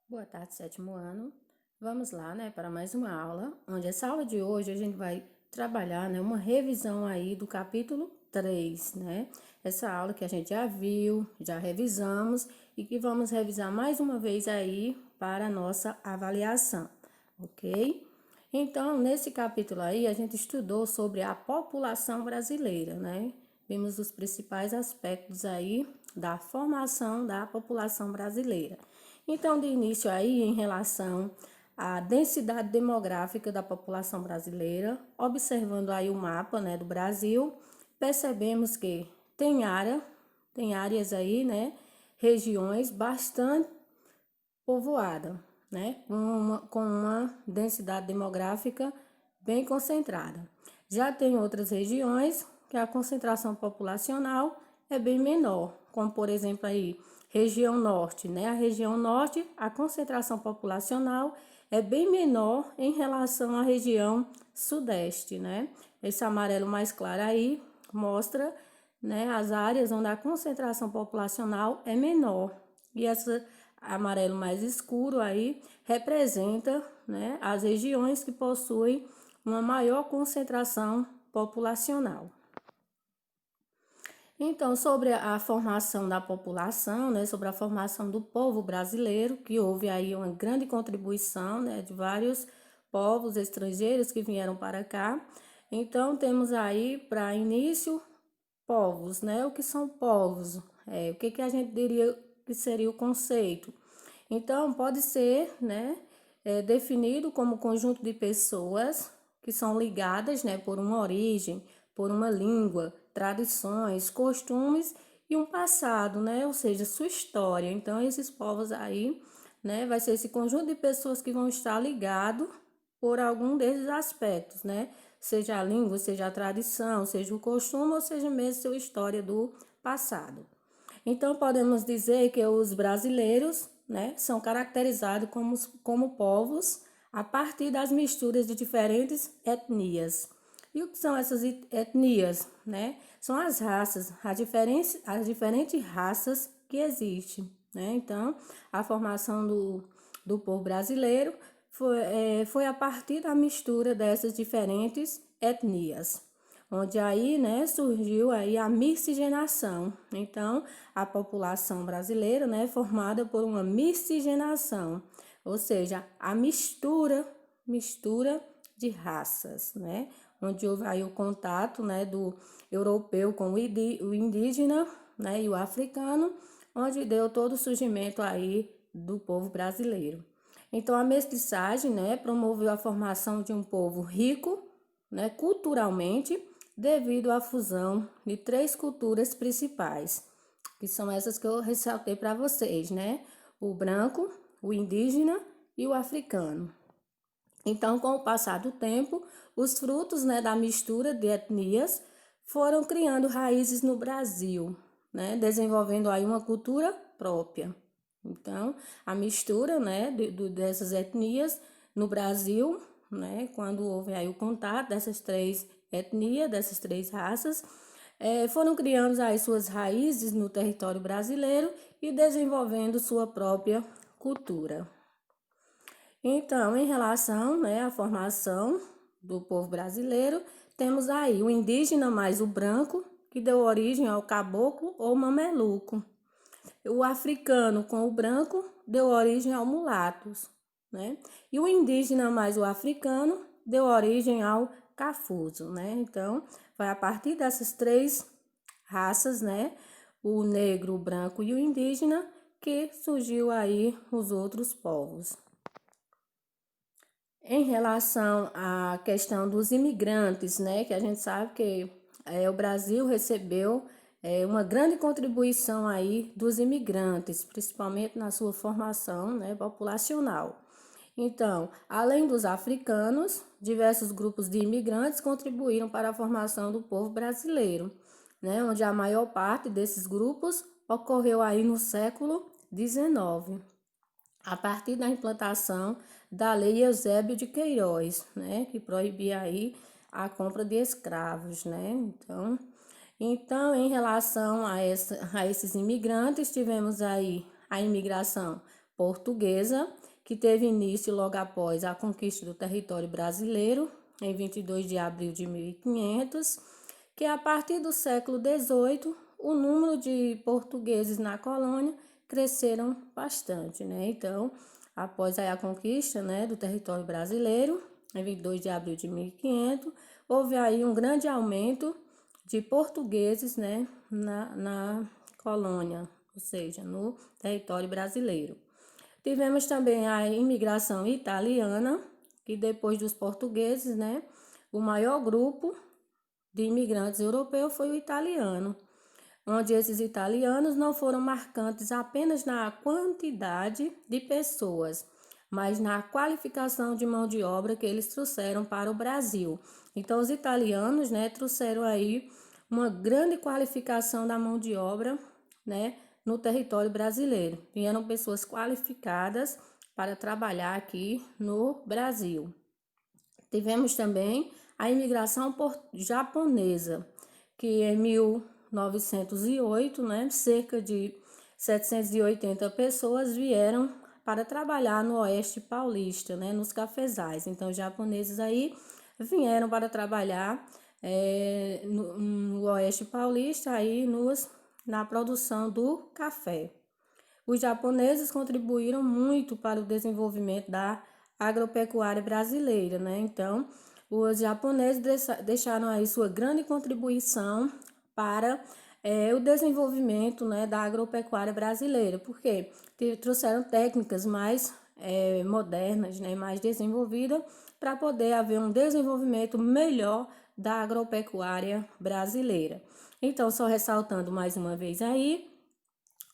Boa tarde, sétimo ano. Vamos lá, né, para mais uma aula, onde essa aula de hoje a gente vai trabalhar, né, uma revisão aí do capítulo 3, né? Essa aula que a gente já viu, já revisamos e que vamos revisar mais uma vez aí para a nossa avaliação, ok? Então, nesse capítulo aí, a gente estudou sobre a população brasileira, né? Vimos os principais aspectos aí da formação da população brasileira. Então, de início aí, em relação à densidade demográfica da população brasileira, observando aí o mapa, né, do Brasil, percebemos que tem áreas aí, né, regiões bastante povoadas, né, com uma densidade demográfica bem concentrada. Já tem outras regiões que a concentração populacional é bem menor, como por exemplo aí região norte, né? A região norte, a concentração populacional é bem menor em relação à região sudeste, né? Esse amarelo mais claro aí mostra, né, as áreas onde a concentração populacional é menor. E esse amarelo mais escuro aí representa, né, as regiões que possuem uma maior concentração populacional. Então, sobre a formação da população, né, sobre a formação do povo brasileiro, que houve aí uma grande contribuição, né, de vários povos estrangeiros que vieram para cá. Então, temos aí, para início, povos, né? O que são povos? O que a gente diria que seria o conceito? Então, pode ser, né, definido como conjunto de pessoas que são ligadas, né, por uma origem, por uma língua, tradições, costumes e um passado, né, ou seja, sua história. Então, esses povos aí, né, vai ser esse conjunto de pessoas que vão estar ligados por algum desses aspectos, né? Seja a língua, seja a tradição, seja o costume, ou seja mesmo sua história do passado. Então, podemos dizer que os brasileiros, né, são caracterizados como povos a partir das misturas de diferentes etnias. E o que são essas etnias? Né? São as raças, as diferentes raças que existem. Né? Então, a formação do povo brasileiro foi a partir da mistura dessas diferentes etnias, onde aí, né, surgiu aí a miscigenação. Então, a população brasileira, né, formada por uma miscigenação, ou seja, a mistura de raças, né, onde houve aí o contato, né, do europeu com o indígena, né, e o africano, onde deu todo o surgimento aí do povo brasileiro. Então, a mestiçagem, né, promoveu a formação de um povo rico, né, culturalmente, devido à fusão de três culturas principais, que são essas que eu ressaltei para vocês, né? O branco, o indígena e o africano. Então, com o passar do tempo, os frutos, né, da mistura de etnias foram criando raízes no Brasil, né, desenvolvendo aí uma cultura própria. Então, a mistura, né, dessas etnias no Brasil, né, quando houve aí o contato dessas três etnias, dessas três raças, foram criando aí suas raízes no território brasileiro e desenvolvendo sua própria cultura. Então, em relação, né, à formação do povo brasileiro, temos aí o indígena mais o branco, que deu origem ao caboclo ou mameluco. O africano com o branco deu origem ao mulatos, né? E o indígena mais o africano deu origem ao cafuso, né? Então, foi a partir dessas três raças, né? O negro, o branco e o indígena, que surgiu aí os outros povos. Em relação à questão dos imigrantes, né, que a gente sabe que o Brasil recebeu uma grande contribuição aí dos imigrantes, principalmente na sua formação, né, populacional. Então, além dos africanos, diversos grupos de imigrantes contribuíram para a formação do povo brasileiro, né, onde a maior parte desses grupos ocorreu aí no século XIX, a partir da implantação da Lei Eusébio de Queiroz, né, que proibia aí a compra de escravos, né? Então, em relação a esses imigrantes, tivemos aí a imigração portuguesa, que teve início logo após a conquista do território brasileiro, em 22 de abril de 1500, que a partir do século XVIII, o número de portugueses na colônia cresceram bastante, né? Então, após a conquista, né, do território brasileiro, em 22 de abril de 1500, houve aí um grande aumento de portugueses, né, na colônia, ou seja, no território brasileiro. Tivemos também a imigração italiana, que depois dos portugueses, né, o maior grupo de imigrantes europeus foi o italiano, onde esses italianos não foram marcantes apenas na quantidade de pessoas, mas na qualificação de mão de obra que eles trouxeram para o Brasil. Então, os italianos, né, trouxeram aí uma grande qualificação da mão de obra, né, no território brasileiro. Vieram pessoas qualificadas para trabalhar aqui no Brasil. Tivemos também a imigração japonesa, que em 1908, né, cerca de 780 pessoas vieram para trabalhar no Oeste Paulista, né, nos cafezais. Então, os japoneses aí vieram para trabalhar no Oeste Paulista, aí na produção do café. Os japoneses contribuíram muito para o desenvolvimento da agropecuária brasileira, né? Então, os japoneses deixaram aí sua grande contribuição para o desenvolvimento, né, da agropecuária brasileira, porque trouxeram técnicas mais modernas, né, mais desenvolvidas, para poder haver um desenvolvimento melhor da agropecuária brasileira. Então, só ressaltando mais uma vez aí,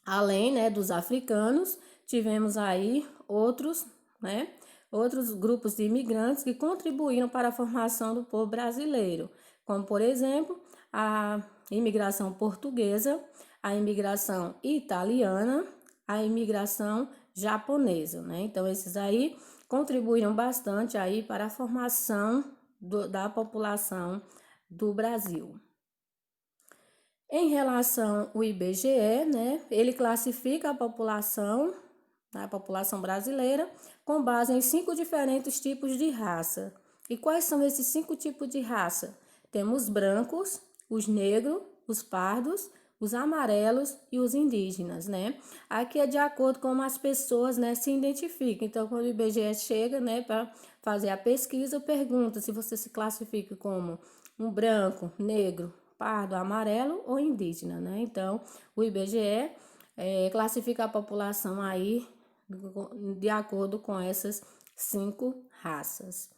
além, né, dos africanos, tivemos aí outros grupos de imigrantes que contribuíram para a formação do povo brasileiro, como, por exemplo, a imigração portuguesa, a imigração italiana, a imigração japonesa, né? Então, esses aí contribuíram bastante aí para a formação da população do Brasil. Em relação ao IBGE, né, ele classifica a população brasileira com base em 5 diferentes tipos de raça. E quais são esses 5 tipos de raça? Temos os brancos, os negros, os pardos, os amarelos e os indígenas, né? Aqui é de acordo com como as pessoas, né, se identificam. Então, quando o IBGE chega, né, para fazer a pesquisa, pergunta se você se classifica como um branco, negro, pardo, amarelo ou indígena, né? Então, o IBGE classifica a população aí de acordo com essas 5 raças.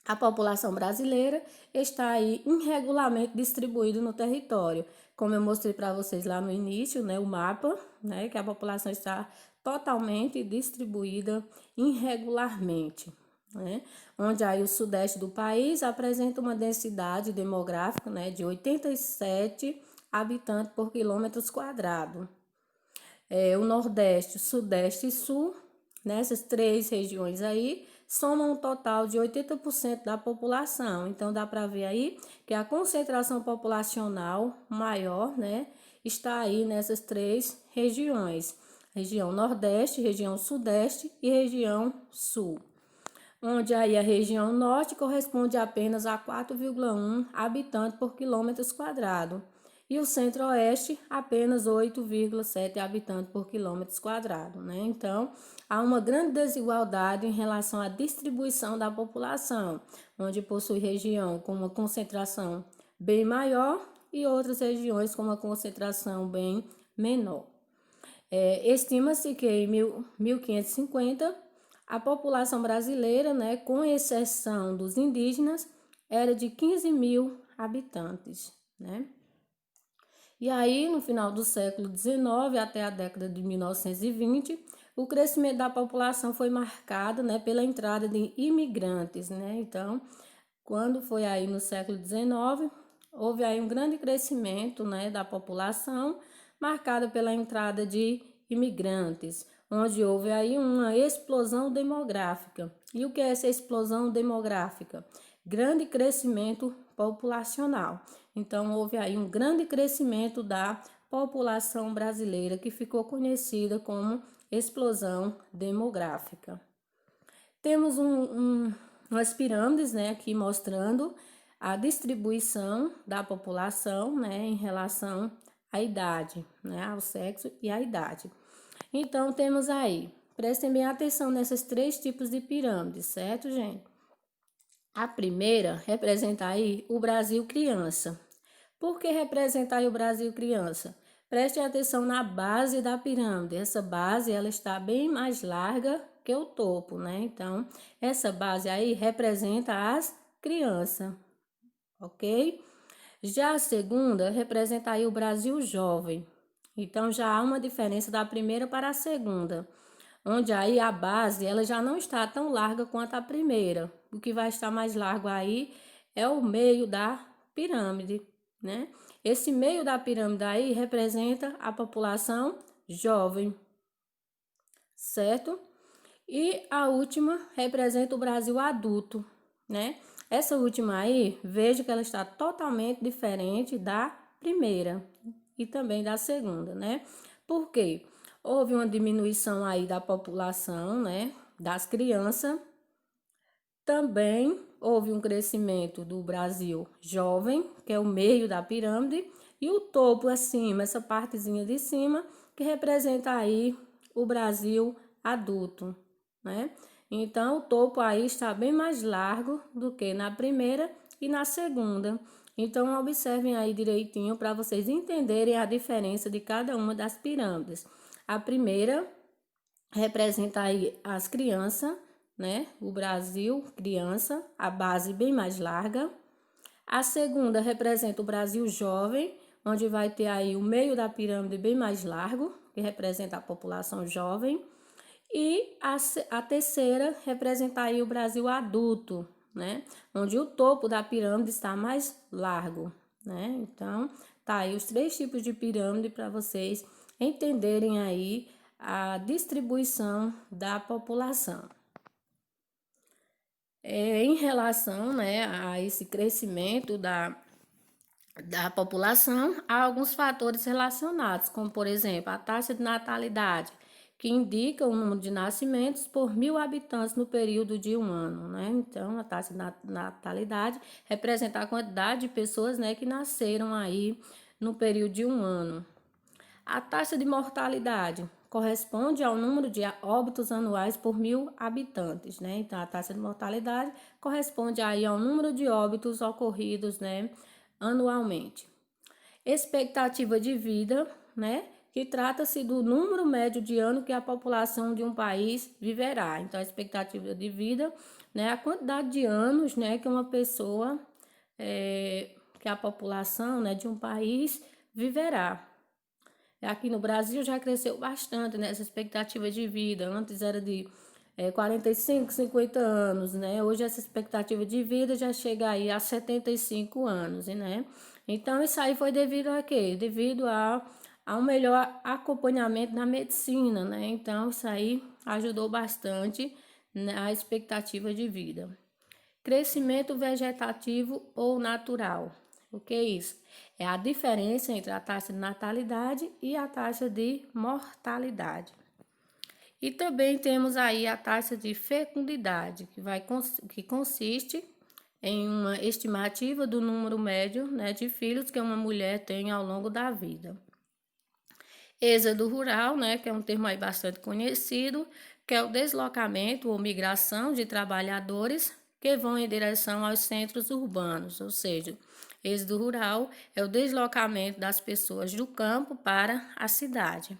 A população brasileira está aí irregularmente distribuída no território. Como eu mostrei para vocês lá no início, né, o mapa, né, que a população está totalmente distribuída irregularmente, né, onde aí o sudeste do país apresenta uma densidade demográfica, né, de 87 habitantes por quilômetros quadrados. O nordeste, sudeste e sul, nessas 3 regiões aí, somam um total de 80% da população. Então, dá para ver aí que a concentração populacional maior, né, está aí nessas 3 regiões. Região Nordeste, região Sudeste e região Sul. Onde aí a região Norte corresponde apenas a 4,1 habitantes por quilômetros quadrados. E o Centro-Oeste, apenas 8,7 habitantes por quilômetros quadrados, né? Então, há uma grande desigualdade em relação à distribuição da população, onde possui região com uma concentração bem maior e outras regiões com uma concentração bem menor. Estima-se que em 1550, a população brasileira, né, com exceção dos indígenas, era de 15 mil habitantes, né? E aí, no final do século XIX até a década de 1920, o crescimento da população foi marcado, né, pela entrada de imigrantes, né? Então, quando foi aí no século XIX, houve aí um grande crescimento, né, da população, marcada pela entrada de imigrantes, onde houve aí uma explosão demográfica. E o que é essa explosão demográfica? Grande crescimento populacional. Então, houve aí um grande crescimento da população brasileira, que ficou conhecida como explosão demográfica. Temos umas pirâmides, né, aqui mostrando a distribuição da população, né, em relação à idade, né, ao sexo e à idade. Então, temos aí, prestem bem atenção nesses 3 tipos de pirâmides, certo, gente? A primeira representa aí o Brasil criança. Por que representa aí o Brasil criança? Preste atenção na base da pirâmide. Essa base, ela está bem mais larga que o topo, né? Então, essa base aí representa as crianças, ok? Já a segunda representa aí o Brasil jovem. Então, já há uma diferença da primeira para a segunda, onde aí a base ela já não está tão larga quanto a primeira. O que vai estar mais largo aí é o meio da pirâmide, né? Esse meio da pirâmide aí representa a população jovem, certo? E a última representa o Brasil adulto, né? Essa última aí, veja que ela está totalmente diferente da primeira e também da segunda, né? Por quê? Houve uma diminuição aí da população, né? Das crianças. Também houve um crescimento do Brasil jovem, que é o meio da pirâmide, e o topo acima, essa partezinha de cima, que representa aí o Brasil adulto, né? Então, o topo aí está bem mais largo do que na primeira e na segunda. Então, observem aí direitinho para vocês entenderem a diferença de cada uma das pirâmides. A primeira representa aí as crianças, né? O Brasil, criança, a base bem mais larga. A segunda representa o Brasil jovem, onde vai ter aí o meio da pirâmide bem mais largo, que representa a população jovem. E a terceira representa aí o Brasil adulto, né? Onde o topo da pirâmide está mais largo, né? Então, tá aí os 3 tipos de pirâmide para vocês entenderem aí a distribuição da população. Em relação, né, a esse crescimento da população, há alguns fatores relacionados, como, por exemplo, a taxa de natalidade, que indica o número de nascimentos por 1.000 habitantes no período de um ano, né? Então, a taxa de natalidade representa a quantidade de pessoas, né, que nasceram aí no período de um ano. A taxa de mortalidade corresponde ao número de óbitos anuais por 1.000 habitantes, né? Então, a taxa de mortalidade corresponde aí ao número de óbitos ocorridos, né, anualmente. Expectativa de vida, né, que trata-se do número médio de ano que a população de um país viverá. Então, a expectativa de vida, né, a quantidade de anos, né, que uma pessoa, que a população, né, de um país viverá. Aqui no Brasil já cresceu bastante nessa expectativa de vida. Antes era de 45, 50 anos, né? Hoje essa expectativa de vida já chega aí a 75 anos, né? Então isso aí foi devido a quê? Devido a um melhor acompanhamento na medicina, né? Então isso aí ajudou bastante na expectativa de vida. Crescimento vegetativo ou natural. O que é isso? É a diferença entre a taxa de natalidade e a taxa de mortalidade. E também temos aí a taxa de fecundidade, que consiste em uma estimativa do número médio, né, de filhos que uma mulher tem ao longo da vida. Êxodo rural, né, que é um termo aí bastante conhecido, que é o deslocamento ou migração de trabalhadores que vão em direção aos centros urbanos, ou seja, êxodo rural é o deslocamento das pessoas do campo para a cidade.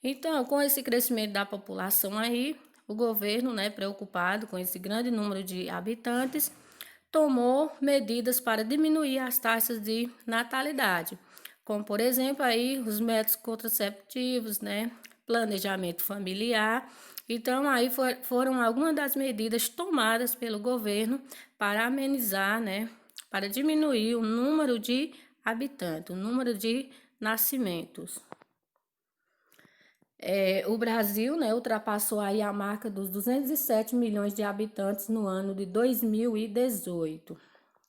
Então, com esse crescimento da população aí, o governo, né, preocupado com esse grande número de habitantes, tomou medidas para diminuir as taxas de natalidade, como, por exemplo, aí os métodos contraceptivos, né, planejamento familiar. Então, aí foram algumas das medidas tomadas pelo governo para amenizar, né, para diminuir o número de habitantes, o número de nascimentos. O Brasil, né, ultrapassou aí a marca dos 207 milhões de habitantes no ano de 2018.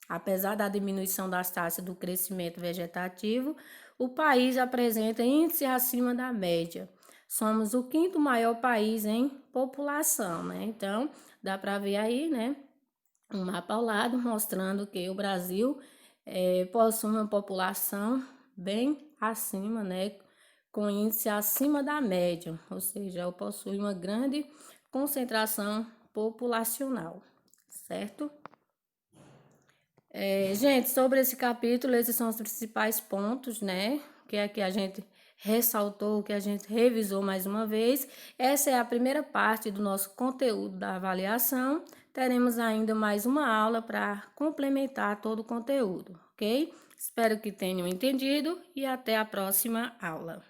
Apesar da diminuição das taxas do crescimento vegetativo, o país apresenta índice acima da média, somos o quinto maior país em população, né? Então, dá para ver aí, né, um mapa ao lado mostrando que o Brasil possui uma população bem acima, né, com índice acima da média, ou seja, possui uma grande concentração populacional, certo? Gente, sobre esse capítulo, esses são os principais pontos, né? Que é que a gente ressaltou, que a gente revisou mais uma vez. Essa é a primeira parte do nosso conteúdo da avaliação. Teremos ainda mais uma aula para complementar todo o conteúdo, ok? Espero que tenham entendido e até a próxima aula.